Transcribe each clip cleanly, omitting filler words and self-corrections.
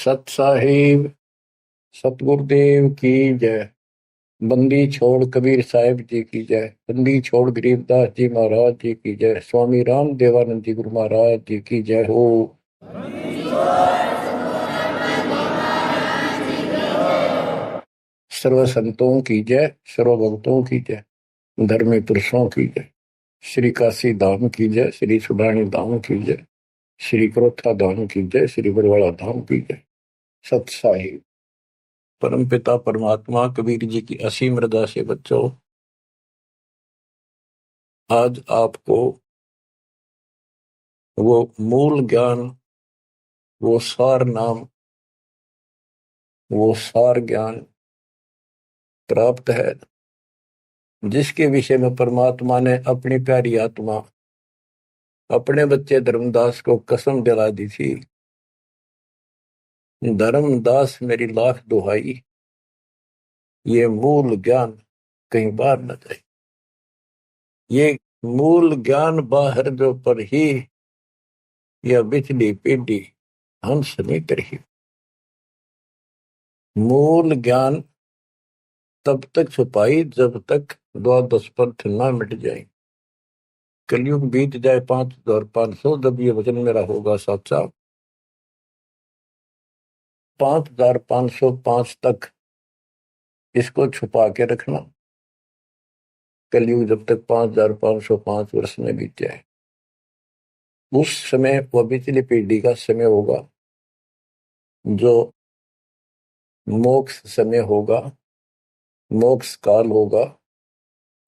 सत साहिब सतगुरुदेव की जय। बंदी छोड़ कबीर साहिब जी की जय। बंदी छोड़ गरीबदास जी महाराज जी की जय। स्वामी राम देवानंद जी गुरु महाराज जी की जय हो। सर्व संतों की जय, सर्व भक्तों की जय, धर्मी पुरुषों की जय। श्री काशी धाम की जय, श्री सुडानी धाम की जय, श्री क्रोथा धाम की जय, श्री बरवाड़ा धाम की जय। सत साहिब परम पिता परमात्मा कबीर जी की असीम रजा से बच्चों, आज आपको वो मूल ज्ञान, वो सार नाम, वो सार ज्ञान प्राप्त है जिसके विषय में परमात्मा ने अपनी प्यारी आत्मा अपने बच्चे धर्मदास को कसम दिला दी थी। धर्मदास मेरी लाख दुहाई, ये मूल ज्ञान कहीं बाहर न जाए। ये मूल ज्ञान बाहर जो पर ही यह बिजली पीढ़ी हंस नहीं करी। मूल ज्ञान तब तक छुपाई जब तक द्वादश पंथ ना मिट जाए। कलयुग बीत जाए 5500, जब ये वचन मेरा होगा साचा। 5505 तक इसको छुपा के रखना। कलयुग जब तक 5505 वर्ष में बीत जाए, उस समय वह बिजली पीढ़ी का समय होगा, जो मोक्ष समय होगा, मोक्ष काल होगा,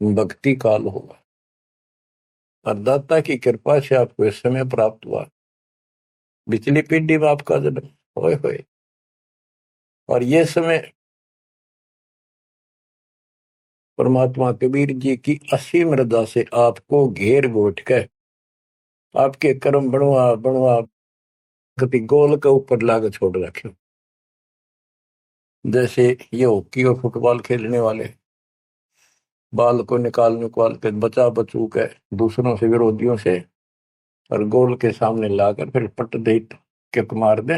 भक्ति काल होगा। और दाता की कृपा से आपको इस समय प्राप्त हुआ। बिजली पीढ़ी में आपका जन्म होए होए, और ये समय परमात्मा कबीर जी की असीम रजा से आपको घेर घोट कर आपके कर्म बनवा बनवा कभी गोल के ऊपर लाग छोड़ रखे। जैसे ये हॉकी और फुटबॉल खेलने वाले बाल को निकाल निकाल के बचा बचू के दूसरों से, विरोधियों से, और गोल के सामने लाकर फिर पट दे किक मार दे,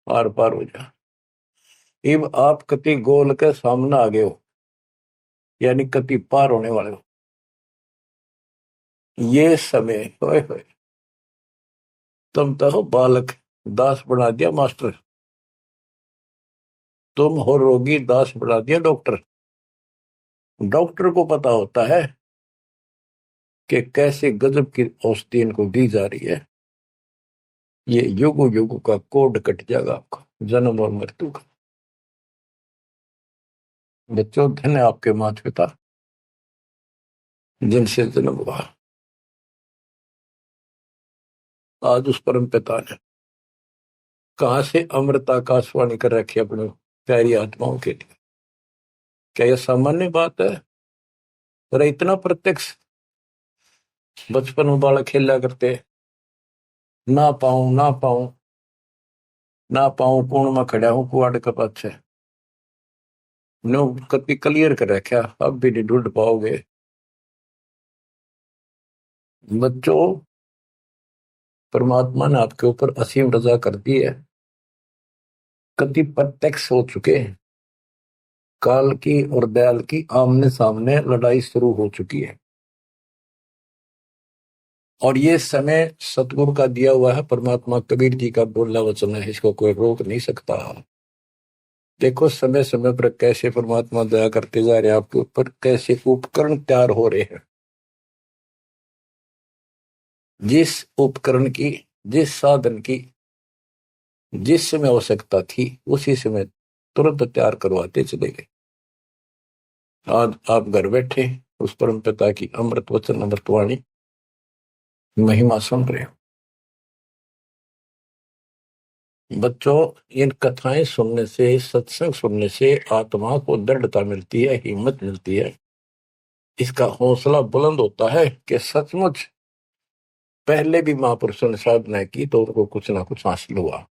आर पार हो जा। इब आप कति गोल के सामने आ गए हो, यानी कति पार होने वाले हो। ये समय होए होए, तुम तो हो बालक, दास बना दिया मास्टर। तुम हो रोगी, दास बना दिया डॉक्टर। डॉक्टर को पता होता है कि कैसे गजब की औषधि इनको दी जा रही है। ये युगो युगो का कोड कट जाएगा आपका, जन्म और मृत्यु का। बच्चों, धन्य आपके माता पिता जिनसे जन्म हुआ। आज उस परम पिता ने कहां से अमृत आकाशवाणी कर रखी अपनी प्यारी आत्माओं के लिए। क्या यह सामान्य बात है? अरे इतना प्रत्यक्ष बचपन में बालक खेला करते, ना पाऊं ना पाऊं ना पाऊं, कौन में खड़ा हूं कुआड़ के पाछे। नो कभी क्लियर कर रखा, अब भी नहीं ढूंढ पाओगे। बच्चों, परमात्मा ने आपके ऊपर असीम रजा कर दी है। कति प्रत्यक्ष हो चुके हैं। काल की और दयाल की आमने सामने लड़ाई शुरू हो चुकी है, और ये समय सतगुरु का दिया हुआ है। परमात्मा कबीर जी का बोलना वचन है, इसको कोई रोक नहीं सकता। देखो समय समय पर कैसे परमात्मा दया करते जा रहे हैं आपके ऊपर, कैसे उपकरण तैयार हो रहे हैं। जिस उपकरण की, जिस साधन की जिस समय आवश्यकता थी, उसी समय तुरंत तैयार करवाते चले गए। आज आप घर बैठे उस परम पिता की अमृत वचन, अमृतवाणी महिमा सुन रहे हो। बच्चों, इन कथाएं सुनने से, सत्संग सुनने से आत्मा को दृढ़ता मिलती है, हिम्मत मिलती है। इसका हौसला बुलंद होता है कि सचमुच पहले भी महापुरुषों ने साधना की तो उनको कुछ ना कुछ हासिल हुआ।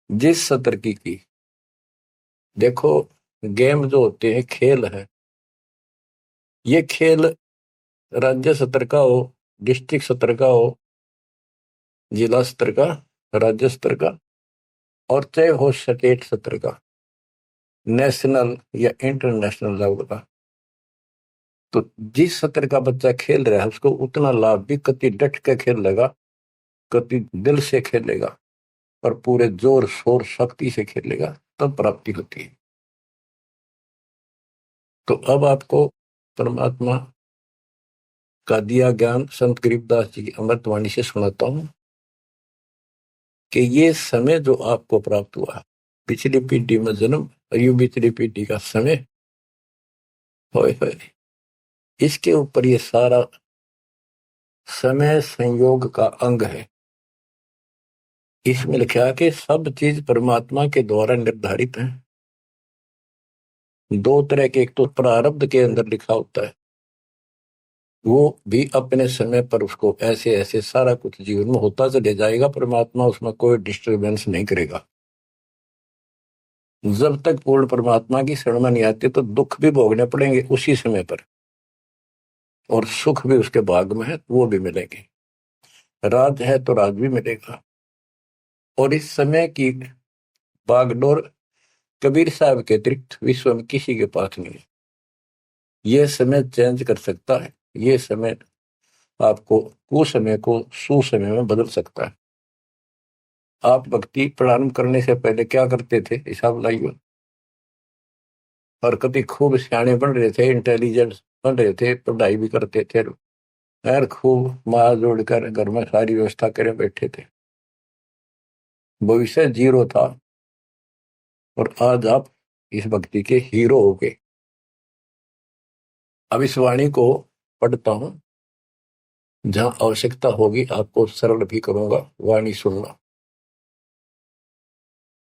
जिस सत्र की देखो, गेम जो होते हैं, खेल है, ये खेल राज्य स्तर का हो, डिस्ट्रिक्ट स्तर का हो, जिला स्तर का, राज्य स्तर का, और चाहे हो स्टेट सत्र का, नेशनल या इंटरनेशनल लेवल का, तो जिस सत्र का बच्चा खेल रहा है उसको उतना लाभ भी कति डट के खेलेगा, कति दिल से खेलेगा और पूरे जोर शोर शक्ति से खेलेगा, तब प्राप्ति होती है। तो अब आपको परमात्मा का दिया ज्ञान संत गरीबदास जी की अमृतवाणी से सुनाता हूं कि ये समय जो आपको प्राप्त हुआ, पिछली पीढ़ी में जन्म और यू पिछली पीढ़ी का समय, होए होए, इसके ऊपर ये सारा समय संयोग का अंग है। इसमें लिखा कि सब चीज परमात्मा के द्वारा निर्धारित है। दो तरह के, एक तो प्रारब्ध के अंदर लिखा होता है, वो भी अपने समय पर उसको ऐसे ऐसे सारा कुछ जीवन में होता चले जाएगा, परमात्मा उसमें कोई डिस्टरबेंस नहीं करेगा। जब तक पूर्ण परमात्मा की शरण में नहीं आते तो दुख भी भोगने पड़ेंगे उसी समय पर, और सुख भी उसके भाग में है वो भी मिलेंगे, राज है तो राज भी मिलेगा। और इस समय की बागडोर कबीर साहब के अतिरिक्त विश्व में किसी के पास नहीं है। ये समय चेंज कर सकता है, ये समय आपको कुसमय को सुसमय में बदल सकता है। आप भक्ति प्रारंभ करने से पहले क्या करते थे, हिसाब लाइए। और कभी खूब सियाने बन रहे थे, इंटेलिजेंट बन रहे थे, पढ़ाई भी करते थे, यार खूब माँ जोड़कर घर में सारी व्यवस्था करे बैठे थे, भविष्य जीरो था। और आज आप इस भक्ति के हीरो हो गए। अब इस वाणी को पढ़ता हूं, जहां आवश्यकता होगी आपको सरल भी करूंगा, वाणी सुनना।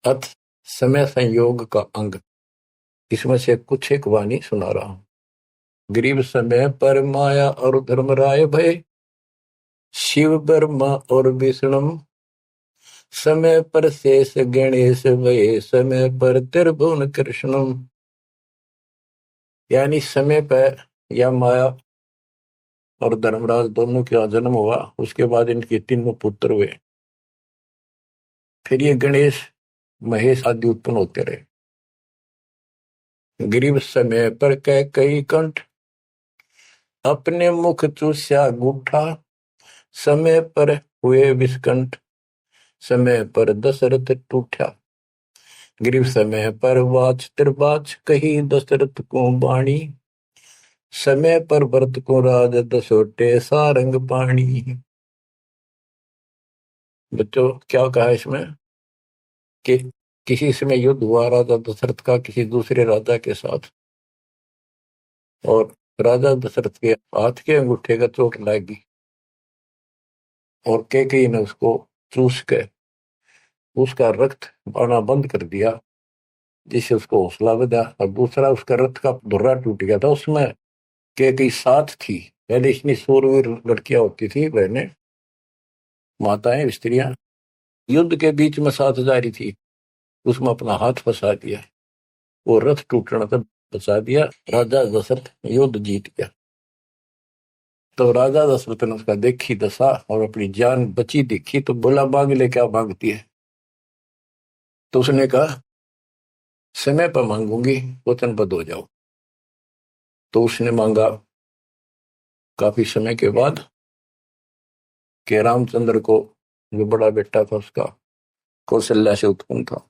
अथ समय संयोग का अंग, इसमें से कुछ एक वाणी सुना रहा हूं। गरीब समय पर माया और धर्मराय भय, शिव ब्रह्मा और विष्णु, समय पर शेष गणेश भय, समय पर त्रिभुवन कृष्णम। यानी समय पर या माया और धर्मराज दोनों का जन्म हुआ, उसके बाद इनके तीनों पुत्र हुए, फिर ये गणेश महेश आदि उत्पन्न होते रहे। गरीब समय पर कह कई कंठ, अपने मुख चूस्या गुठा, समय पर हुए विस्कंठ, समय पर दशरथ टूठा। गरीब समय पर वाच त्रिबाच, कही दशरथ को बाणी, समय पर भरत को राज दसोटे सारंग पाणी। बच्चों क्या कहा इसमें कि किसी समय युद्ध हुआ राजा दशरथ का किसी दूसरे राजा के साथ, और राजा दशरथ के हाथ के अंगूठे का चोट लगी और कैकेयी ने उसको चूस के उसका रक्त आना बंद कर दिया, जिससे उसको हौसला बढ़ा। और दूसरा उसका रथ का धुर्रा टूट गया था, उसमें कैकेयी साथ थी। पहले इतनी शूरवीर लड़कियां होती थी, बहनें, माताएं, स्त्रियां, युद्ध के बीच में साथ जा रही थी, उसमें अपना हाथ फंसा दिया, वो रथ टूटने तक बचा दिया, राजा दशरथ युद्ध जीत गया। तो राजा दशरथ ने उसका देखी दशा और अपनी जान बची देखी, तो बोला मांग ले, क्या मांगती है। तो उसने कहा समय पर मांगूंगी, वचनबद्ध हो जाओ। तो उसने मांगा काफी समय के बाद कि रामचंद्र को, जो बड़ा बेटा था उसका, कौशल्या से उत्पन्न था,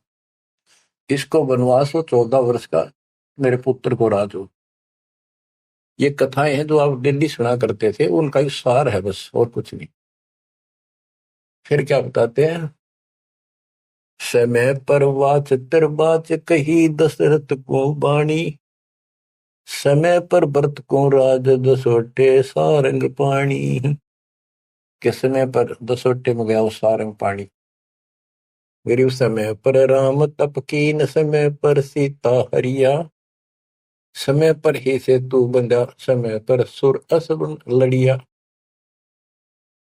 इसको वनवास हो 14 वर्ष का, मेरे पुत्र को राज हो। ये कथाएं हैं जो आप दिल्ली सुना करते थे, उनका ही सार है बस, और कुछ नहीं। फिर क्या बताते हैं, समय पर वाच त्रिबाच, कही दशरथ को बाणी, समय पर भरत को राज दसोटे सारंग पाणी। के समय पर दसोटे में गया वो सारंग पाणी। गरीब समय पर राम तप कीन, समय पर सीता हरिया, समय पर ही से तू बंधा, समय पर सुर असुर लड़िया।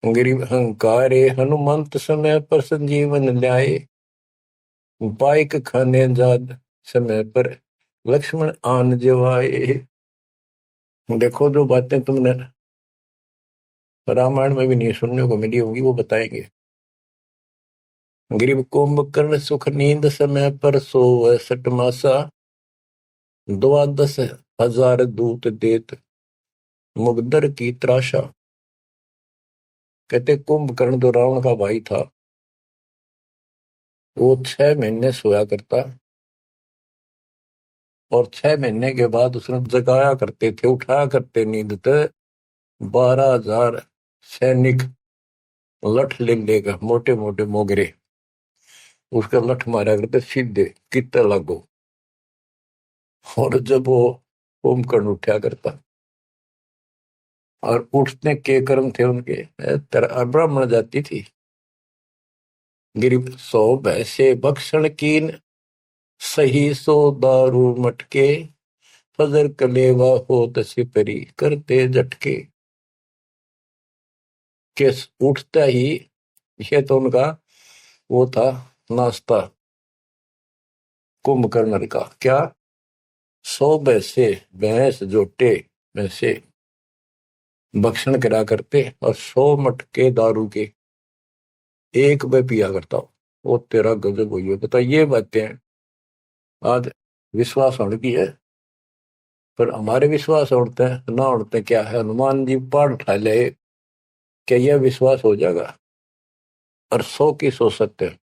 गरीब अहंकारे हनुमंत, समय पर संजीवन ल्याए, बाइक खाने जाद, समय पर लक्ष्मण आन जवाए। देखो जो बातें तुमने रामायण में भी नहीं सुनने को मिली होंगी, वो बताएंगे। गरीब कुंभकर्ण सुख नींद समय पर सोवै सटमासा, द्वादश हजार दूत देत मुगदर की त्रासा। कहते कुंभकर्ण जो रावण का भाई था, वो 6 महीने सोया करता, और 6 महीने के बाद उसने जगाया करते थे, उठाया करते नींद से 12,000 सैनिक लठ ले लेकर, मोटे मोटे मोगरे, उसका लठ मारा करते सीधे कितने लागो। और जब वो कुंभकर्ण उठा करता, और उठने के कर्म थे उनके, ब्राह्मण जाति थी। गिरिप सो भैसे भक्षण कीन, सही सो दारू मटके, फजर कलेवा होत सिपरी करते झटके। के उठता ही, ये तो उनका वो था नाश्ता कुंभकर्ण का। क्या? 100 भैंसे, भैंस जोटे भैंसे भक्षण करा करते, और 100 मटके दारू के एक में पिया करता हूँ। वो तेरा गजब हुई है। बता, ये बातें आज विश्वास होने की है, पर हमारे विश्वास उड़ते हैं ना उड़ते क्या है। हनुमान जी पाठ उठा ले, क्या यह विश्वास हो जाएगा? और 100 की सो सकते हैं,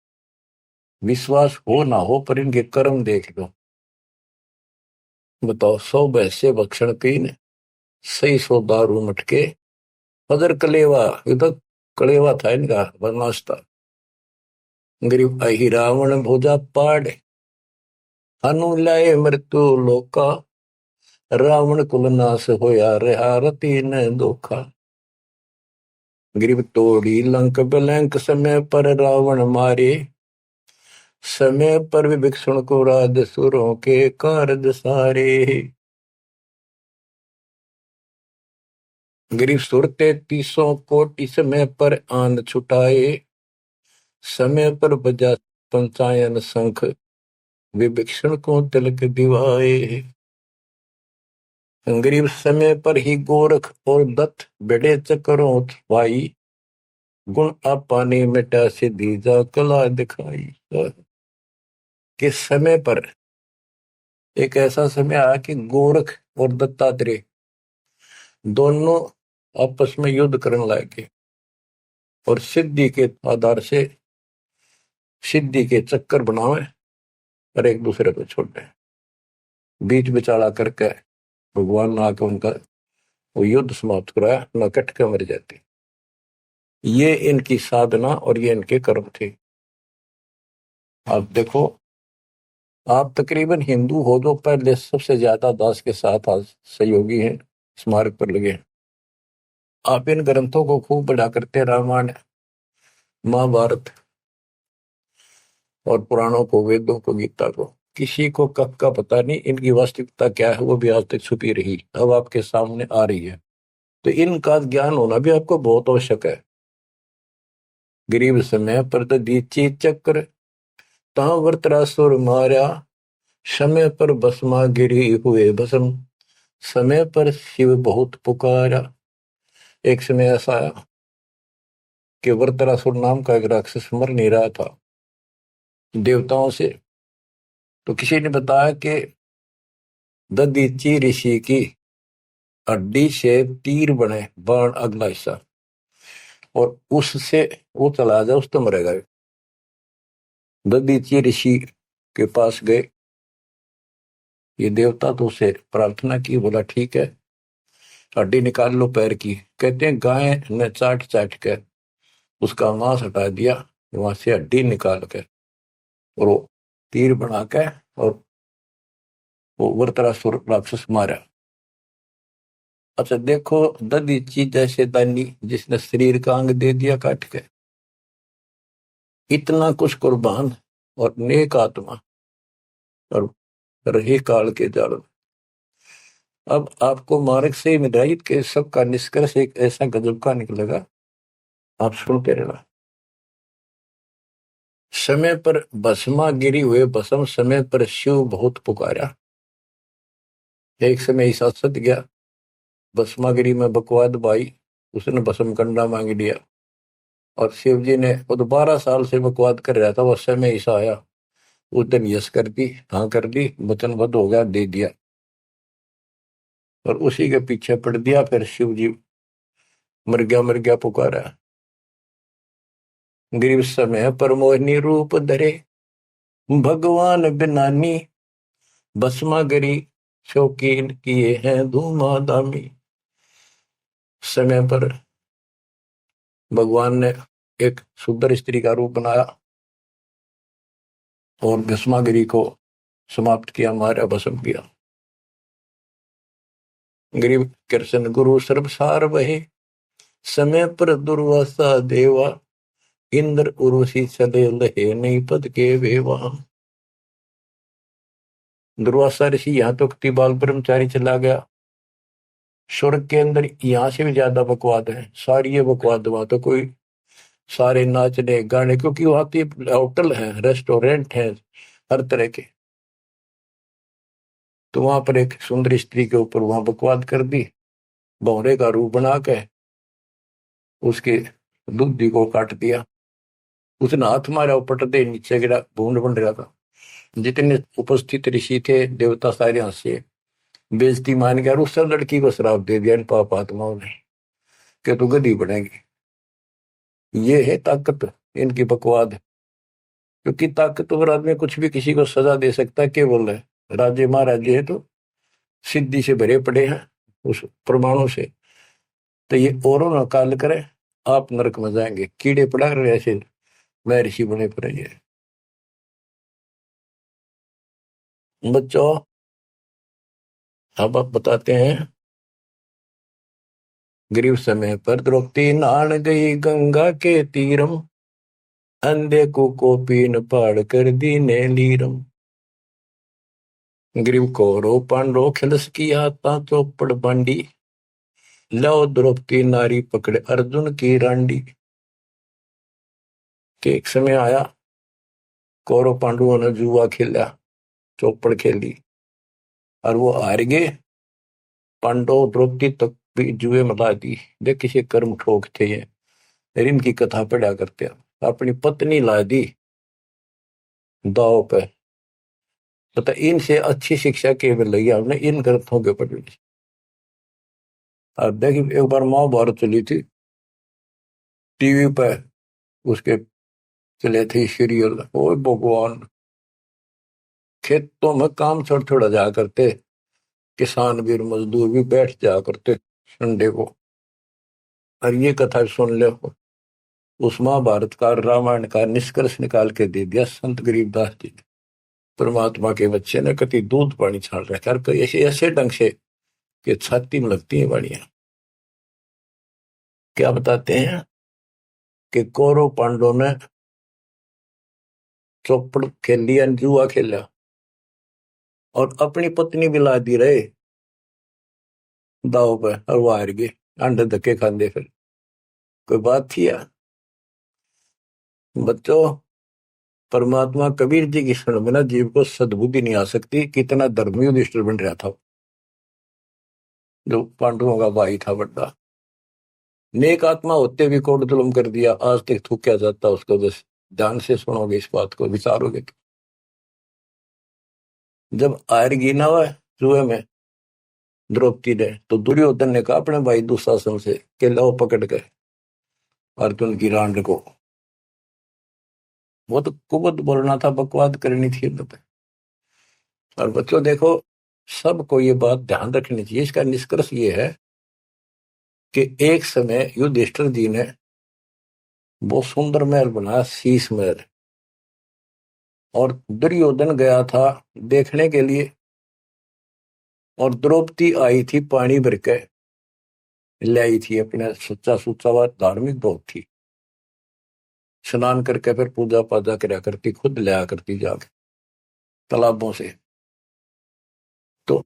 विश्वास हो ना हो, पर इनके कर्म देख लो। बताओ, 100 भैंसे भक्षण पीन, सही 100 दारू मटके, फजर कलेवा, ये तो कलेवा था इनका नाश्ता। गरीब अहि रावण भोजा पाड़, हनु लाए मृत्यु लोका, रावण कुल नाश होया रहा रति न धोखा। गरीब तोड़ी लंक बिलंक, समय पर रावण मारे, समय पर विभीषण को राज सुरों के कारज सारे। गरीब सुर 33 कोटि, समय पर आंद छुटाए, समय पर बजा पंचायन शंख, विभीषण को तिलक दिवाए। गरीब समय पर ही गोरख और दत्त बड़े चक्रों भाई, गुण आपाने मिटा से दीजा कला दिखाई। कि समय पर एक ऐसा समय आया कि गोरख और दत्तात्रेय दोनों आपस में युद्ध करने लगे, और सिद्धि के आधार से सिद्धि के चक्कर बनावे, और एक दूसरे को छोड़े। बीच बिचारा करके भगवान ने आके उनका वो युद्ध समाप्त कराया, न कट के मर जाते। ये इनकी साधना और ये इनके कर्म थे। आप देखो, आप तकरीबन हिंदू हो जो पहले सबसे ज्यादा दास के साथ आज सहयोगी हैं, स्मारक पर लगे हैं। आप इन ग्रंथों को खूब पढ़ा करते, रामायण महाभारत और पुराणों को, वेदों को, गीता को। किसी को कब का पता नहीं, इनकी वास्तविकता क्या है वो भी आज तक छुपी रही, अब आपके सामने आ रही है। तो इनका ज्ञान होना भी आपको बहुत आवश्यक है। गरीब समय पर दीची चक्र, ता वर्तरासुर मारा, समय पर भस्मा गिरी हुए भस्म, समय पर शिव बहुत पुकारा। एक समय ऐसा आया कि वर्तरासुर नाम का एक राक्षस मर नहीं रहा था देवताओं से, तो किसी ने बताया कि ददीची ऋषि की हड्डी से तीर बने, बाण अगला हिस्सा, और उससे वो चला जाए, उस तो मरेगा। ददीची ऋषि के पास गए, ये देवता तो उसे प्रार्थना की, बोला ठीक है हड्डी निकाल लो पैर की। कहते हैं गाय ने चाट चाट कर उसका मांस हटा दिया, वहां से हड्डी निकाल कर और वो तीर बना के और वो वृत्रासुर राक्षस मारा। अच्छा देखो, ददीची जैसे दानी जिसने शरीर का अंग दे दिया काट के, इतना कुछ कुर्बान और नेक आत्मा और रही काल के जाल। अब आपको मार्ग से हिदायत के सबका निष्कर्ष एक ऐसा गजब का निकलेगा, आप सुनते रहना। समय पर भस्मा गिरी हुए भस्म, समय पर शिव बहुत पुकारा। एक समय ऐसा सत गया, भस्मागिरी में बकवाद भाई, उसने भस्म कंडा मांग लिया। और शिव जी ने वो तो 12 साल से बकवाद कर रहा था, वो समय ऐसा आया उस दिन यस कर दी, हाँ कर दी, वचनबद्ध हो गया, दे दिया। और उसी के पीछे पड़ दिया। फिर शिव जी मर गया पुकारा। गरीब समय पर मोहिनी रूप धरे, भगवान बिनानी, भस्मा गरी शौकीन किए हैं धूमाधामी। समय पर भगवान ने एक सुंदर स्त्री का रूप बनाया और भस्मागिरी को समाप्त किया, मारा, भस्म किया। गरीब कृष्ण गुरु सर्वसार वहे, समय पर दुर्वासा देवा, इंद्र उर्वशी चले लहे, नहीं पद के वेवा। दुर्वासा ऋषि यहाँ तो बाल ब्रह्मचारी चला गया। स्वर्ग के अंदर यहाँ से भी ज्यादा बकवाद है, सारी ये बकवाद। वहां तो कोई सारे नाचने गाने, क्योंकि वहां तो होटल है, रेस्टोरेंट है, हर तरह के। तो वहां पर एक सुंदर स्त्री के ऊपर वहां बकवाद कर दी, भौरे का रूप बना के उसके दूधी को काट दिया। उसने हाथ मारा, पट दे नीचे गिरा, भूड बन रहा था। जितने उपस्थित ऋषि थे, देवता, सारे हंसे, बेइज्जती मान गया। और उस लड़की को श्राप दे दिया इन पाप आत्माओं ने कि तू गधी बनेगी। ये है ताकत इनकी बकवाद। क्योंकि ताकतवर आदमी कुछ भी किसी को सजा दे सकता है, केवल है राजे महाराजे है तो सिद्धि से भरे पड़े हैं उस प्रमाणों से। तो ये औरों ना काल करे, आप नरक में जाएंगे, कीड़े पड़ा रहे ऐसे मैं ऋषि बने पड़े। ये बच्चों अब आप बताते हैं। गरीब समय पर द्रौपदी नहान गई गंगा के तीरम, अंधे को पीन पाड़ कर दीने लीरम। ग्रीव कौरव पांडव खिलस किया ता चौपड़ बांडी, लो द्रौपदी नारी पकड़े अर्जुन की रांडी। के एक समय आया, कौरव पांडवों ने जुआ खेला, चौपड़ खेली और वो हार गए। पांडव द्रौपदी तक भी जुए में ला दी। देख किसी कर्म ठोक थे ये, इनकी कथा पढ़ा करते हैं। अपनी पत्नी ला दी दाव पे। पता इनसे अच्छी शिक्षा के मिल रही है हमने इन ग्रंथों के पढ़ने। अब देखिए एक बार महाभारत चली थी टीवी पे, उसके चले थे सीरियल। ओ भगवान, खेतों में काम छोड़ छोड़ा जा करते, किसान भी मजदूर भी बैठ जा करते संडे को। और ये कथा सुन ले, उस महाभारत का रामायण का निष्कर्ष निकाल के दे दिया संत गरीबदास जी ने। परमात्मा के बच्चे ने कति दूध पानी छाल रखा, ऐसे ऐसे ढंग से कि छाती में लगती है बाड़ियां। क्या बताते हैं कि कौरव पांडवों ने चौपड़ खेल लिया, जुआ खेला और अपनी पत्नी भी ला दी रहे दाव पे, और वो हार गए। अंडे धक्के खाते फिर कोई बात थी यार। बच्चों परमात्मा कबीर जी की शरण में ना जीव को सद्बुद्धि नहीं आ सकती। कितना धर्मी युधिष्ठिर बन रहा था, जो पांडवों का भाई था बड़ा। नेक आत्मा होते भी कोट जुल्म कर दिया, आज तक थूका जाता उसको। बस ध्यान से सुनोगे, इस बात को विचारोगे तो। जब आयरगी ना हुआ जुए में द्रौपदी ने, तो दुर्योधन ने कहा अपने भाई दुशासन से कि लो पकड़ के अर्जुन की रांड को। वो तो कुबत बोलना था, बकवाद करनी थी। और बच्चों देखो, सबको ये बात ध्यान रखनी चाहिए। इसका निष्कर्ष ये है कि एक समय युधिष्ठिर जी ने बहुत सुंदर महल बनाया, शीश महल। और दुर्योधन गया था देखने के लिए, और द्रौपदी आई थी पानी भर के ले आई थी। अपने सच्चा सुच्चा हुआ धार्मिक बहुत थी, स्नान करके फिर पूजा पाजा करा करती, खुद लिया करती जाके तालाबों से। तो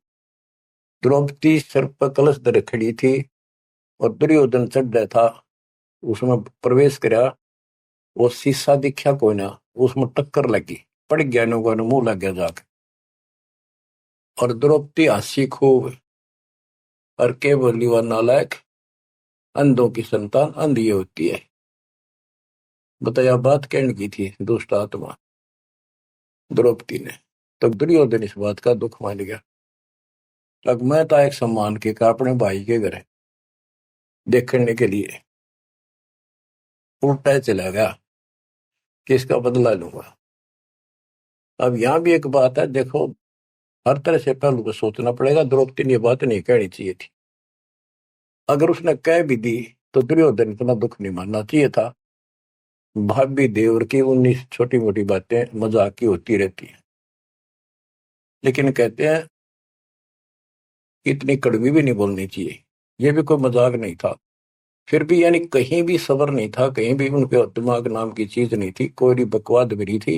द्रौपदी सर पर कलश धर खड़ी थी और दुर्योधन चढ़ रहा था, उसमें प्रवेश करा। वो शीशा दिखा कोई ना, उसमें टक्कर लगी, पड़ गया, नो मुंह लग गया जाके। और द्रौपदी हंसी खूब, और के बोली वह नालायक, अंधों की संतान अंधी होती है। बताया बात कहने की थी दुष्ट आत्मा द्रौपदी ने। तो दुर्योधन इस बात का दुख मान गया। अब मैं था एक सम्मान के का अपने भाई के घर देखने के लिए उल्टा चला गया कि इसका बदला लूंगा। अब यहां भी एक बात है, देखो हर तरह से पहलू को सोचना पड़ेगा। द्रौपदी ने ये बात नहीं कहनी चाहिए थी। अगर उसने कह भी दी तो दुर्योधन इतना दुख नहीं मानना चाहिए था। भाभी देवर की 19 छोटी मोटी बातें मजाक की होती रहती है, लेकिन कहते हैं इतनी कड़वी भी नहीं बोलनी चाहिए। ये भी कोई मजाक नहीं था। फिर भी यानी कहीं भी सब्र नहीं था, कहीं भी उनके दिमाग नाम की चीज नहीं थी, कोई बकवाद भरी थी।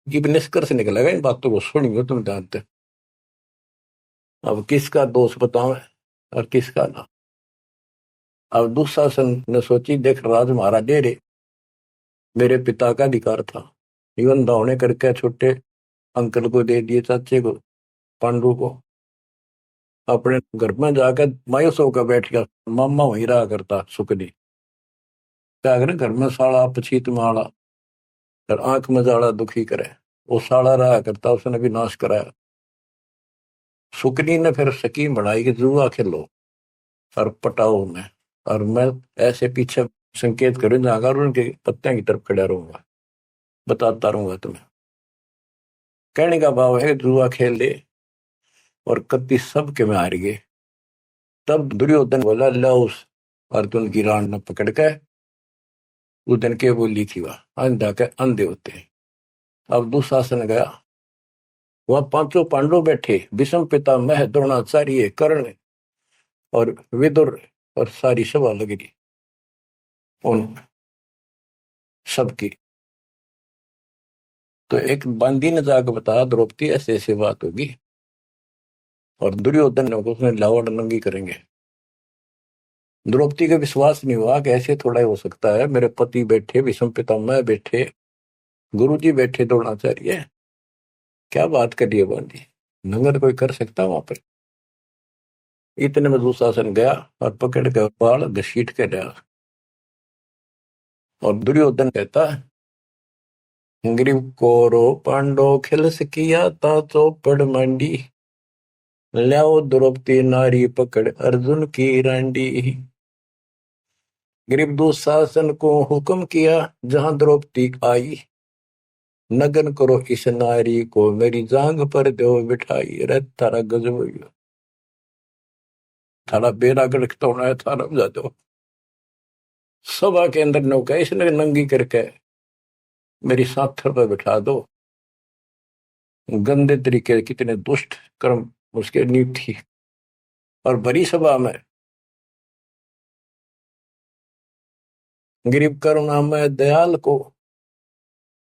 ये भी निष्कर्ष निकलेगा इन बातों को सुनियो तुम जानते। अब किसका दोष बताओ और किसका ना। अब दुशासन ने सोची, देख राज महाराज रे मेरे पिता का अधिकार था, इवन दावने करके छोटे अंकल को दे दिए, चाचे को पांडु को। अपने घर में जाकर मायूस होकर बैठ गया। मामा वहीं रहा करता सुखनी। क्या करे घर में साड़ा पछीत माड़ा और आंख में जाड़ा दुखी करे। वो साड़ा रहा करता, उसने भी नाश कराया। सुकनी ने फिर स्कीम बढ़ाई कि जुआ खेलो और पटाओ में, और मैं ऐसे पीछे संकेत करूं जाकर उनके पत्तियां की तरफ खड़ा रहूंगा, बताता रहूंगा तुम्हें। कहने का भाव है जुआ खेल ले और कत्ती सब के में हार गए। तब दुर्योधन बोला ला उस अर्जुन की रान न पकड़ के। उस दिन के बोली थी वह अंधा के अंधे होते हैं। अब दुशासन गया, वहां पांचों पांडव बैठे, भीष्म पितामह द्रोणाचार्य कर्ण और विदुर, और सारी सभा लग रही उन सबकी। तो एक बंदी ने जाकर बताया द्रौपदी ऐसे ऐसी बात होगी, और दुर्योधन ने उसने लावड़ नंगी करेंगे। द्रौपदी का विश्वास नहीं हुआ कि ऐसे थोड़ा ही हो सकता है। मेरे पति बैठे, भीष्म पितामह बैठे, गुरुजी बैठे, द्रोणाचार्य, क्या बात कर रही है बंदी, नंगर कोई कर सकता वहां पर। इतने में दुशासन गया और पकड़ के बाल घसीट के गया। और दुर्योधन कहता ग्रीव कोरो पांडो खिलस किया ता चौपड़ मंडी, ल्याओ द्रौपदी नारी पकड़ अर्जुन की रांडी। ग्रीव दुशासन को हुक्म किया जहां द्रौपदी आई, नगन करो इस नारी को मेरी जांग पर दो बिठाई। अरे थारा गजब हो गया, थारा बेड़ा गड़क तो होना है, थारा बजा दो। सभा के अंदर नौका इसने नंगी करके मेरी साथर पर बिठा दो। गंदे तरीके, कितने दुष्ट कर्म उसके नींव थी। और भरी सभा में गरीब करुणामय दयाल को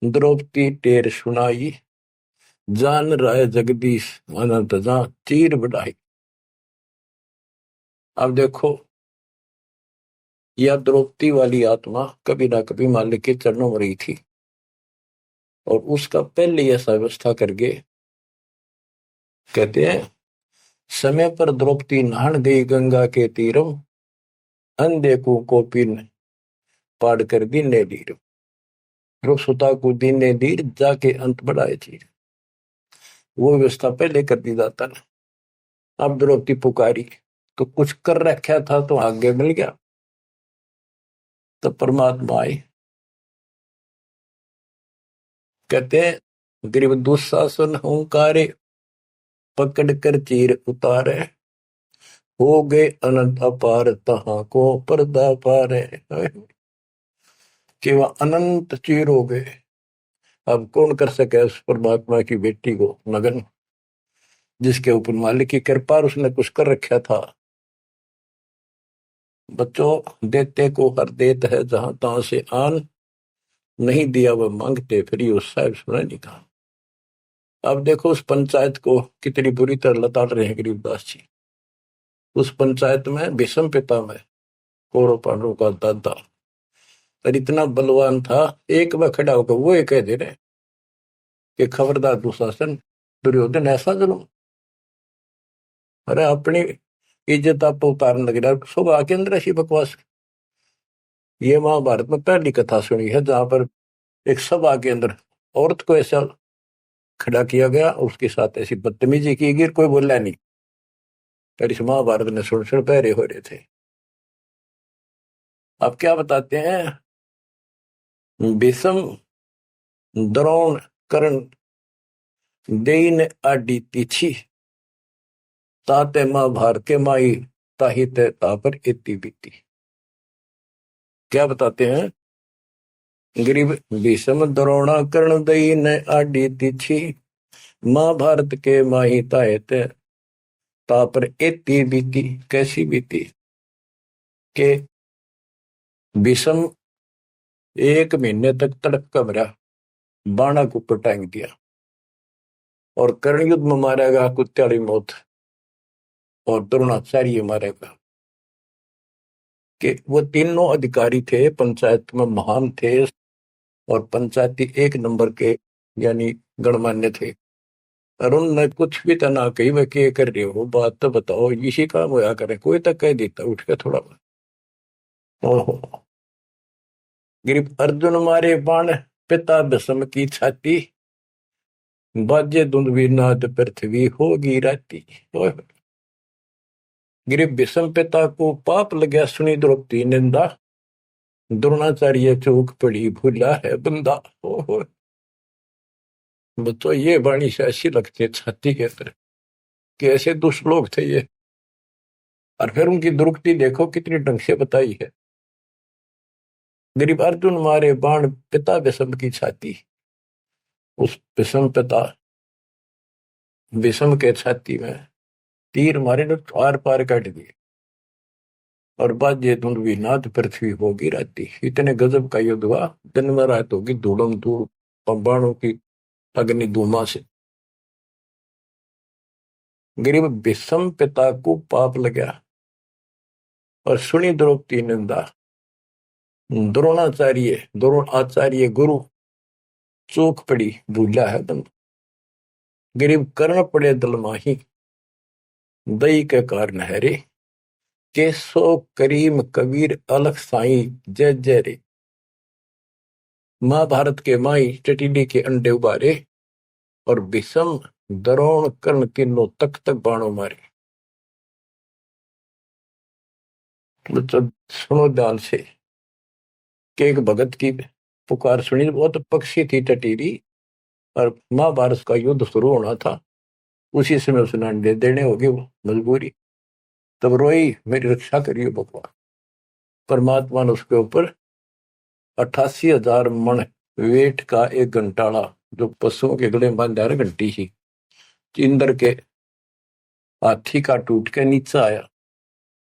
द्रौपदी टेर सुनाई, जान राय जगदीश अनंत जा चीर बढ़ाई। अब देखो यह द्रौपदी वाली आत्मा कभी ना कभी मालिक के चरणों में रही थी, और उसका पहले ऐसा व्यवस्था करके कहते हैं समय पर द्रौपदी नहान गई गंगा के तीरम, अंधे को कोपिन पाड़ कर दीने दीर, सुता को दीने दीर जाके अंत बढ़ाए चीर। वो व्यवस्था पहले कर दी जाता ना। अब द्रौपदी पुकारी तो कुछ कर रखा था तो आगे मिल गया। तो परमात्मा आए, कहते हैं गरीब दुशासन हुंकारे, पकड़ कर चीर उतारे, हो गए अनंत अपार तहां को पर्दा पारे। कि वह अनंत चीर हो गए। अब कौन कर सके उस परमात्मा की बेटी को नगन, जिसके ऊपर मालिक की कृपा और उसने कुछ कर रखा था। बच्चों देते को हर देत है जहां तहां से आन, नहीं दिया वह मांगते फिर उस साहब सुना नहीं कहा। अब देखो उस पंचायत को कितनी बुरी तरह लताड़ रहे हैं गरीबदास जी। उस पंचायत में भीष्म पितामह कौरव पांडवों का दादा और इतना बलवान था, एक बार खड़ा होकर वो ये कह दे रहे कि खबरदार दुशासन, दुर्योधन ऐसा जुल्म। अरे अपनी इज्जत आप उतारने लग रहा, सुबह के अंदर ऐसी बकवास। ये महाभारत में पहली कथा सुनी है जहां पर एक सभा के अंदर औरत को ऐसा खड़ा किया गया, उसके साथ ऐसी बदतमीजी की गई, कोई बोला नहीं। पर इस महाभारत ने सुन पहरे हो रहे थे। अब क्या बताते हैं, भीष्म द्रोण कर्ण देइन आडी तीछी ताते महाभारत के माई ताही ते तापर इति बीती। क्या बताते हैं, गरीब भीष्म द्रोण कर्ण देइन आडी तीछी महाभारत के माही ताहे ते तापर इति बीती। कैसी बीती के भीष्म 1 महीने तक तड़प का मरा, बाणा को पटांग दिया, और कर्ण युद्ध में मारेगा कुत्त्याली मौत, और द्रोणाचार्य मारेगा। कि वो तीनों अधिकारी थे, पंचायत में महान थे, और पंचायती 1 नंबर के यानी गणमान्य थे। और उनने कुछ भी तो ना कही, वह क्या कर रहे हो, बात तो बताओ, इसी काम होया करे, कोई तक कह देता उठ के थोड़ा। ओहो, गिरिप अर्जुन मारे बाण पिता भीष्म की छाती, बाजे दुंदवी नाद पृथ्वी होगी राती। गिरिप भीष्म पिता को पाप लगा, सुनी द्रौपदी निंदा, द्रोणाचार्य चौक पड़ी भूला है बंदा। ओहो, बच्चों ये वाणी से ऐसी लगती है छाती के अंदर कि ऐसे दुष्ट लोग थे ये। और फिर उनकी दुर्गति देखो कितनी ढंग से बताई है। गरीब अर्जुन मारे बाण पिता भीष्म की छाती, उस भीष्म पिता भीष्म के छाती में तीर मारे ने आर पार काट दिए, और बाजे धुंधवी नाद पृथ्वी होगी राती। इतने गजब का युद्ध हुआ, दिन में रात होगी धूलम धूल बाणों की अग्नि धूमा से। गरीब भीष्म पिता को पाप लगा, और सुनी द्रौपदी निंदा, द्रोण आचार्य गुरु चूक पड़ी भूला है बंद। गरीब कर्ण पड़े दल माही, दई के कारण है रे, केसो करीम कबीर अलख साई जय जय रे। महाभारत के माई टिटिडी के अंडे उबारे, और भीष्म द्रोण कर्ण तीनों तक तक बाणों मारे। बच्चों सुनो ध्यान से कि एक भगत की पुकार सुनी, बहुत पक्षी थी टटीरी, और महाभारत का युद्ध शुरू होना था, उसी समय उसने अंडे देने होगी, वो मजबूरी। तब रोई, मेरी रक्षा करिए भगवान। परमात्मा ने उसके ऊपर 88,000 मन वेट का एक घंटाड़ा, जो पशुओं के गले में बांधा घंटी ही, इंद्र के हाथी का टूट के नीचे आया,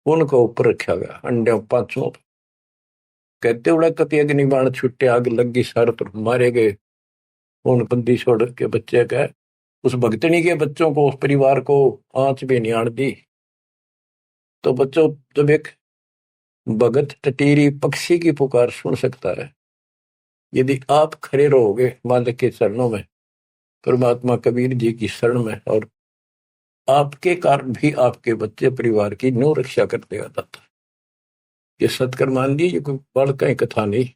उनको ऊपर रखा गया अंडे 5 कहते उड़ा कति अग्नि बाण छुट्टे, आग लगी, सारे तरफ मारे गए। उन बंदी छोड़ के बच्चे का, उस भगतनी के बच्चों को, उस परिवार को आंच भी नहीं आड़ दी। तो बच्चों, जब एक भगत टटीरी पक्षी की पुकार सुन सकता है, यदि आप खड़े रहोगे मालिक के चरणों में, परमात्मा कबीर जी की शरण में, और आपके कारण भी आपके बच्चे परिवार की नो रक्षा करते आता था। ये सत्कर्मान दी, ये कोई बड़ कहीं कथा नहीं,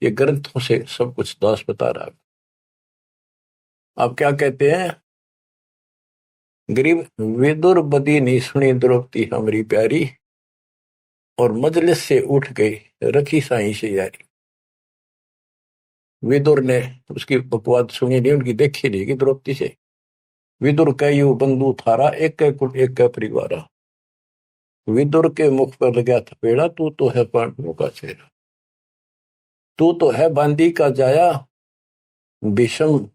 ये ग्रंथों से सब कुछ दास बता रहा है। आप क्या कहते हैं, गरीब विदुर बदी नहीं सुनी द्रौपदी हमारी प्यारी, और मजलिस से उठ गई रखी साई से यारी। विदुर ने उसकी बकवाद सुनी नहीं, उनकी देखी नहीं कि द्रौपदी से। विदुर कयु बंधु थारा, एक कुल एक परिवार। विदुर के मुख पर लगा थपेड़ा, तू तो है पांडवों का चेहरा, तू तो है बांदी का जाया। भीष्म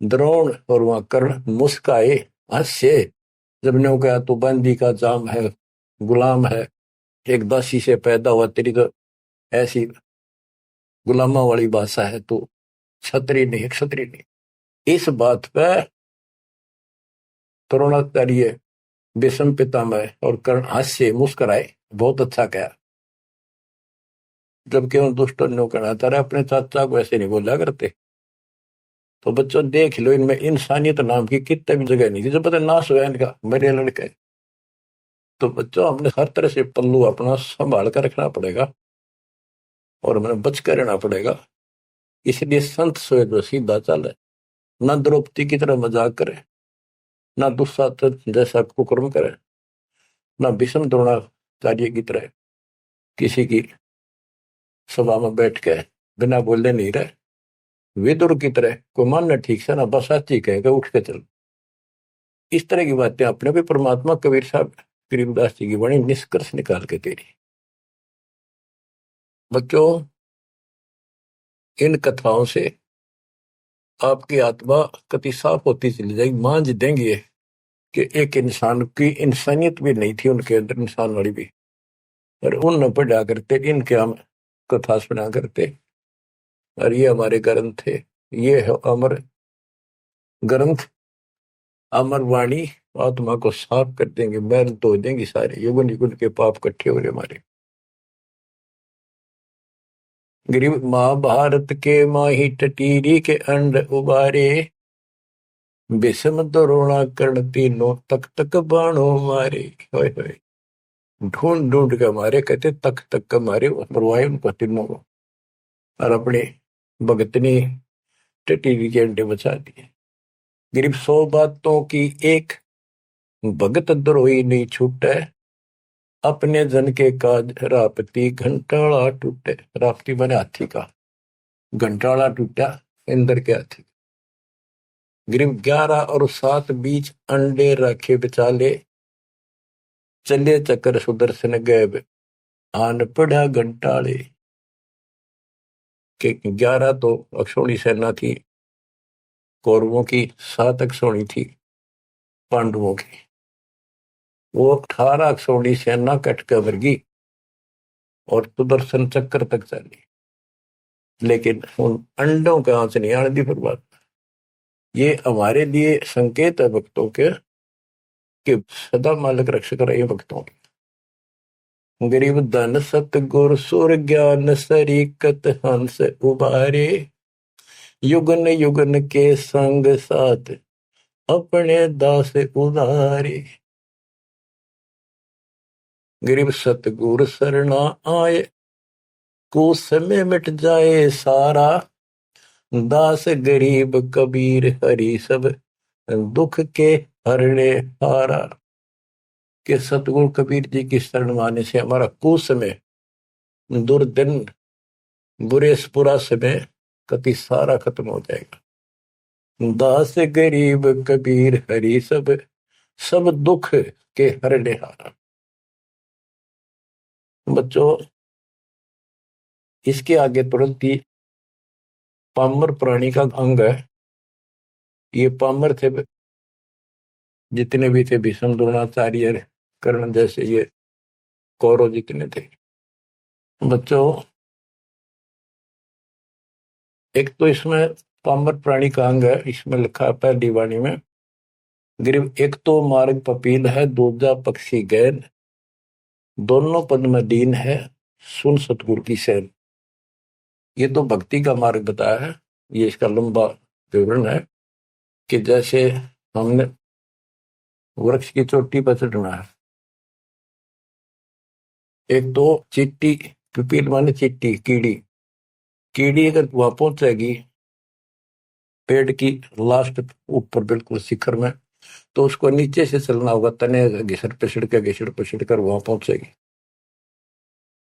द्रोण और वहां कर्ण मुस्काए हंसे, जब ने कहा तू बांदी का जाम है, गुलाम है, एक दासी से पैदा हुआ, तेरी तो ऐसी गुलामा वाली भाषा है, तो क्षत्रिय नहीं, क्षत्रिय नहीं। इस बात पर द्रोणाचार्य भीष्म पितामह और कर्ण हास्य मुस्कुराए, बहुत अच्छा कहा। जबकि उन दुष्टों ने कहना था, अपने चाचा को ऐसे नहीं बोला करते। तो बच्चों देख लो, इनमें इंसानियत नाम की कितने भी जगह नहीं थी, जब पता नाश हुआ इनका, मेरे लड़के। तो बच्चों हमने हर तरह से पल्लू अपना संभाल कर रखना पड़ेगा। और हमें बच कर रहना पड़ेगा। इसलिए संत सोए तो सीधा चले, ना द्रौपदी की तरह मजाक करे, ना दुस्साहस जैसा कुकर्म करे, ना भीष्म द्रोणाचार्य की तरह किसी की सभा में बैठ के बिना बोले नहीं रहे। विदुर की तरह को मानना ठीक से ना बस साची कहेगा उठ के चल। इस तरह की बातें अपने भी परमात्मा कबीर साहब गरीबदास जी की बड़ी निष्कर्ष निकाल के दे रही। बच्चों, इन कथाओं से आपकी आत्मा कति साफ होती चली जाएगी। मान देंगे कि एक इंसान की इंसानियत भी नहीं थी उनके अंदर, इंसान वाली भी, और उन न पढ़ा करते, इनके हम कथा सुना करते। और ये हमारे ग्रंथ थे, ये है अमर ग्रंथ, अमर वाणी आत्मा को साफ कर देंगे, मैल धो देंगे सारे युगन युगन के पाप इकट्ठे हो रहे हमारे। गरीब महाभारत के माही टटीरी के अंड उबारे, विषम द्रोणा कर्ण तीनों तक तक बाणों मारे। होय होय, ढूंढ ढूंढ के मारे, कहते तक तक के मारे, मरवाए उनको तीनों को, और अपने भगतनी टटीरी के अंडे बचा दिए। गरीब 100 बातों की एक, भगत द्रोही नहीं छूटे, अपने जन के काज रापती घंटाला टूटे। रापती बने हाथी का, घंटाला टूटा इंद्र के हाथी। गरीब 11 और 7 बीच अंडे रखे बिचाले, चले चक्कर सुदर्शन गए आन पड़ा घंटाले। के 11 तो अक्षौणी सेना थी कौरवों की, 7 अक्षौणी थी पांडवों की। वो 18 अक्षौणी सेना कट कर वर्गी और सुदर्शन चक्कर तक चली, लेकिन उन अंडों का आंच नहीं आने दी। फिर बात ये हमारे लिए संकेत है भक्तों के, कि सदा मालिक रक्षक रहे भक्तों के। गरीब धन सतगुर सुर ज्ञान सरीकत हंस उबारे, युगन युगन के संग साथ अपने दास उदारे। गरीब सतगुर सरना आए, को समय मिट जाए सारा, दास गरीब कबीर हरि सब दुख के हरणे हारा। के सतगुरु कबीर जी की शरण माने से हमारा कुछ समय, दुर्दिन, बुरा समय कति सारा खत्म हो जाएगा। दास गरीब कबीर हरि सब सब दुख के हरणे हारा। बच्चों, इसके आगे तुरंत ही पामर प्राणी का अंग है। ये पामर थे जितने भी थे, भीष्म द्रोणाचार्य कर्ण जैसे ये कौरव जितने थे। बच्चों, एक तो इसमें पामर प्राणी का अंग है, इसमें लिखा है पहली वाणी में, गरीब एक तो मार्ग पपील है, दूजा पक्षी गैन, दोनों पद में दीन है, सुन सतगुरु की सैन। ये तो भक्ति का मार्ग बताया है। ये इसका लंबा विवरण है कि जैसे हमने वृक्ष की चोटी पर चढ़ना है, एक तो चिट्टी, पिपील माने चिट्टी, कीड़ी, कीड़ी अगर वहां पहुंचेगी पेड़ की लास्ट ऊपर बिल्कुल शिखर में, तो उसको नीचे से चलना होगा, तने घिसड़ पिसड़ कर वहां पहुंचेगी।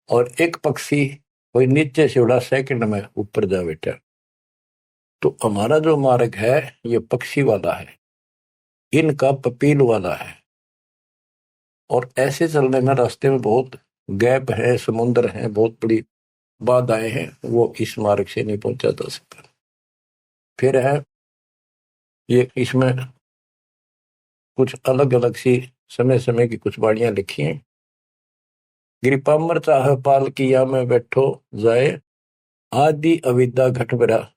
और एक पक्षी कोई नीचे से उड़ा सेकंड में ऊपर जा बैठा। तो हमारा जो मार्ग है ये पक्षी वाला है, इनका पपील वाला है। और ऐसे चलने में रास्ते में बहुत गैप है, समुद्र है, बहुत बड़ी बाधाएं हैं, वो इस मार्ग से नहीं पहुंचा जा सकता। फिर है ये, इसमें कुछ अलग अलग सी समय समय की कुछ वाणियां लिखी हैं। गिरिपामर चाह पाल किया में बैठो जाए, आदि अविद्या घट बरा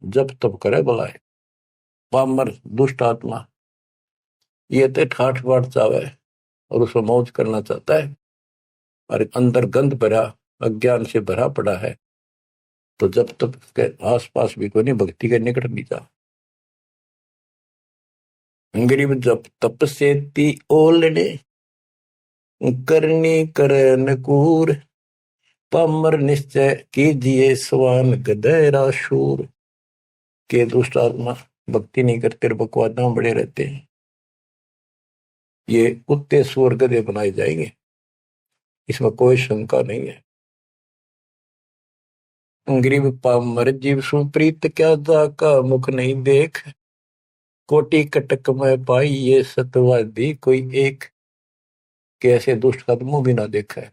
जब तब करे बुलाए। पामर दुष्ट आत्मा ये तो ठाठ बाट चावे और उसको मौज करना चाहता है, और अंदर गंध भरा अज्ञान से भरा पड़ा है, तो जब तक के आस पास भी कोई नहीं, भक्ति के निकट नहीं जा। गरीब जब तप से ती ओलने, करनी कर नकूर, पामर निश्चय कीजिए स्वान गधेरा शूर। के दुष्ट आत्मा भक्ति नहीं करते और बकवादा में बड़े रहते हैं, ये कुत्ते सुअर गधे बनाए जाएंगे, इसमें कोई शंका नहीं है। गरीब पामर जीव सुप्रीत क्या जाका मुख नहीं देख। कोटि कटक में पाई ये सतवादी कोई एक। के ऐसे दुष्ट का तो मुंह भी ना देखा है,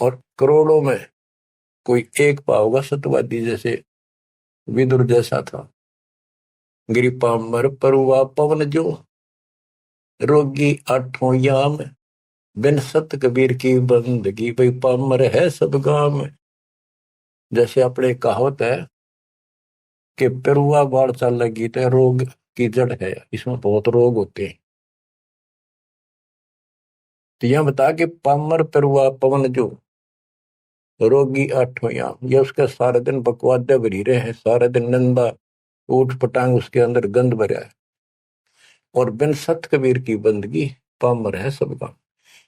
और करोड़ों में कोई एक पाओगा सतवादी जैसे विदुर जैसा था। गिरी पामर परुआ पवन जो रोगी आठों याम। बिन सत कबीर की बंदगी भाई पामर है सब गाम। जैसे अपने कहावत है कि पेरुआ बाढ़ चल लगी तो रोग की जड़ है, इसमें बहुत रोग होते हैं। तो यह बता कि पामर पेरुआ पवन जो रोगी आठों याम, ये उसके सारे दिन बकवादे भरी रहे हैं, सारे दिन नंदा ऊट पटांग उसके अंदर गंद भरा है। और बिन सत कबीर की बंदगी पामर है सबका,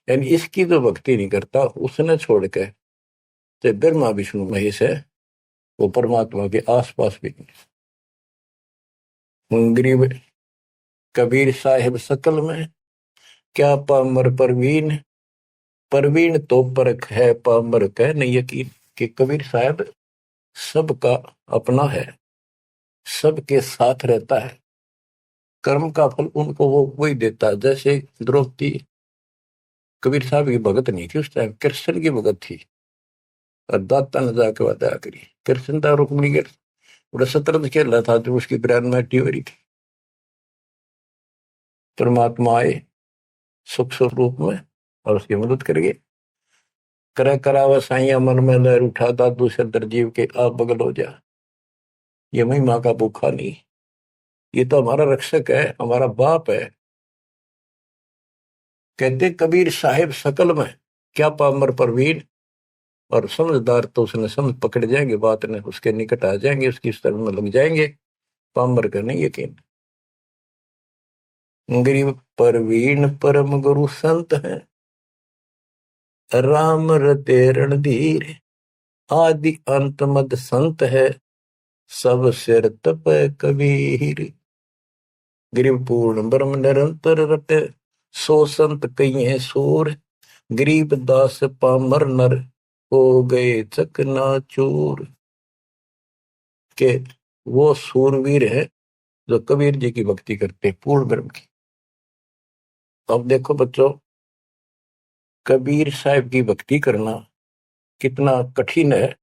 यानी इसकी जो भक्ति नहीं करता उसने छोड़ के चाहे ब्रह्मा विष्णु महेश है वो परमात्मा के आसपास भी नहीं। गरीब कबीर साहिब सकल में क्या पामर परवीन। परवीन तो परख है पामर कह नहीं यकीन। कि कबीर साहब सबका अपना है, सबके साथ रहता है, कर्म का फल उनको वो वही देता है। जैसे द्रौपदी कबीर साहब की भगत नहीं थी, उस टाइम कृष्ण की भगत थी, और दाता ने जाके वादा करी। कृष्ण था रुक्मिणी के पूरा शतरंज खेल रहा था जो उसकी ब्रांड में हो रही थी। परमात्मा आए सुख स्वरूप में और उसकी मदद करेंगे। करे करावा साइया मन में लहर उठा दादू से दरजीव के आप बगल हो जा। ये महिमा का भूखा नहीं, ये तो हमारा रक्षक है, हमारा बाप है। कहते कबीर साहिब सकल में क्या पामर परवीन। और समझदार तो उसने समझ पकड़ जाएंगे, बात ने उसके निकट आ जाएंगे, उसकी शरण में लग जाएंगे। पामर का नहीं यकीन। गरीब परवीन परम गुरु संत है, राम रते रणधीर। आदि अंत मद संत है, सब सिर तप कबीर। गरीब पूर्ण ब्रह्म निरंतर रटे, सो संत कई है सूर। गरीब दास पामर नर, हो गए चकनाचूर। के वो सूरवीर है जो कबीर जी की भक्ति करते पूर्ण ब्रह्म की। अब देखो बच्चों, कबीर साहब की भक्ति करना कितना कठिन है।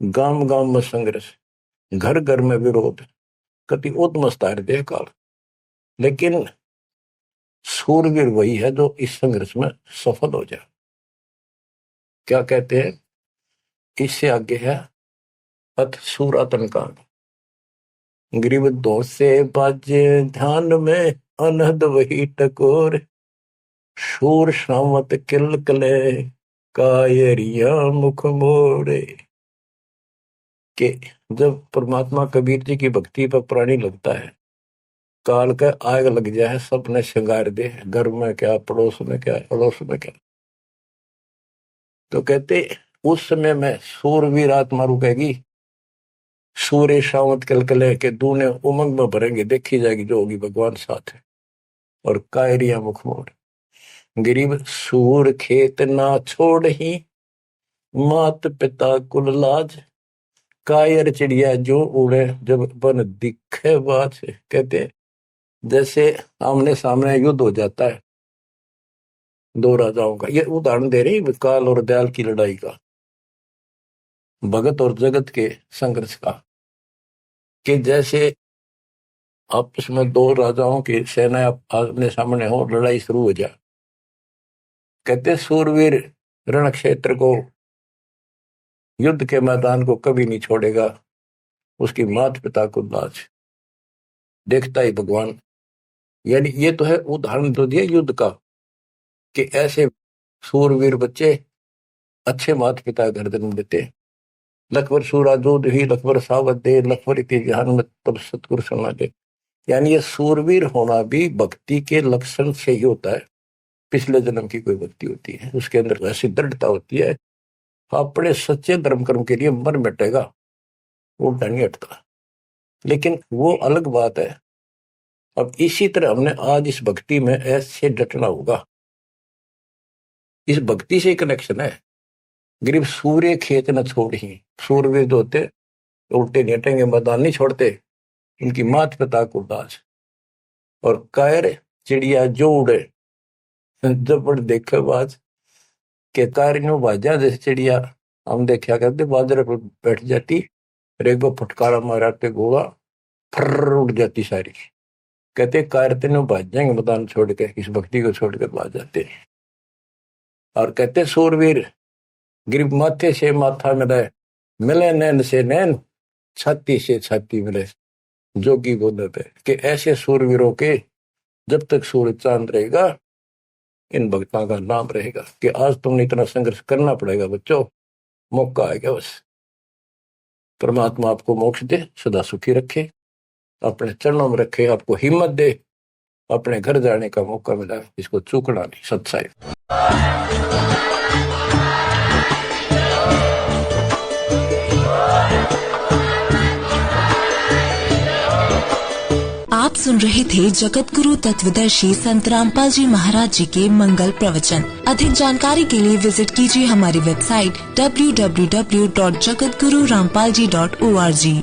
गांव गांव में संघर्ष, घर घर में विरोध, कति उद्मस्तार देह काल। लेकिन सूरवीर वही है जो इस संघर्ष में सफल हो जाए। क्या कहते हैं, इससे आगे है अथ सूरातन कांड। गरीब दो से बाजे ध्यान में, अनहद वही टकोर। शूर शामत किलकले, कायरिया मुख मोड़े। कि जब परमात्मा कबीर जी की भक्ति पर प्राणी लगता है, काल का आग लग जाए, सबने श्रृंगार दे, घर में क्या, पड़ोस में क्या, अड़ोस में क्या। तो कहते उस समय में सूरवीर आत्मा रुकेगी, सूर्य शावत कलकले के दूने उमंग में भरेंगे, देखी जाएगी जो होगी भगवान साथ है। और कायरिया मुख मोड़। गरीब सूर खेत ना छोड़ ही, मात पिता कुल लाज। कायर चिड़िया जो उड़े, जब बन दिखे बाज। कहते जैसे आमने सामने युद्ध हो जाता है दो राजाओं का, ये उदाहरण दे रही काल और दयाल की लड़ाई का, भगत और जगत के संघर्ष का। कि जैसे आपस में दो राजाओं की सेना आमने सामने हो, लड़ाई शुरू हो जाए। कहते सूरवीर रण क्षेत्र को, युद्ध के मैदान को कभी नहीं छोड़ेगा, उसकी माता पिता को लाज, देखता ही भगवान। यानी ये तो है उदाहरण तो दिया युद्ध का, कि ऐसे सूरवीर बच्चे अच्छे माता पिता घर जन्म देते। लखबर सूरा दूध ही लखबर सावत दे, लखबर इति जहान में तब सतगुरु सुना दे। यानी ये सूरवीर होना भी भक्ति के लक्षण से ही होता है। पिछले जन्म की कोई भक्ति होती है, उसके अंदर ऐसी दृढ़ता होती है अपने सच्चे धर्म कर्म के लिए मर मिटेगा, वो नहीं हटता। लेकिन वो अलग बात है। अब इसी तरह हमने आज इस भक्ति में ऐसे डटना होगा। इस भक्ति से कनेक्शन है। गरीब सूर्य खेत न छोड़ ही, सूर्यवीर होते उल्टे नहीं हटेंगे, मैदान नहीं छोड़ते, उनकी मात पिता को दाज। और कायर चिड़िया जो उड़े, जब देखे बाज के कायर नो बाजा, जैसे चिड़िया हम देखा करते बाजरे पर बैठ जाती, एक बार फटकारा मारा के गोला फर्र उड़ जाती सारी। कहते कायर तेनों भाज जाएंगे मैदान छोड़ के, इस भक्ति को छोड़ कर भाज जाते। और कहते सूरवीर गरीब माथे से माथा मिले, मिले नैन से नैन, छाती से छाती मिले, जोगी बोलते कि ऐसे सूरवीरों के जब तक सूरज चांद रहेगा, इन भक्तों का नाम रहेगा। कि आज तुमने इतना संघर्ष करना पड़ेगा बच्चों, मौका आएगा बस। परमात्मा आपको मोक्ष दे, सदा सुखी रखे, अपने चरणों में रखे, आपको हिम्मत दे, अपने घर जाने का मौका मिला, इसको चूकना नहीं। सत्साई। आप सुन रहे थे जगत गुरु तत्वदर्शी संत रामपाल जी महाराज जी के मंगल प्रवचन। अधिक जानकारी के लिए विजिट कीजिए हमारी वेबसाइट www.jagatgururampalji.org।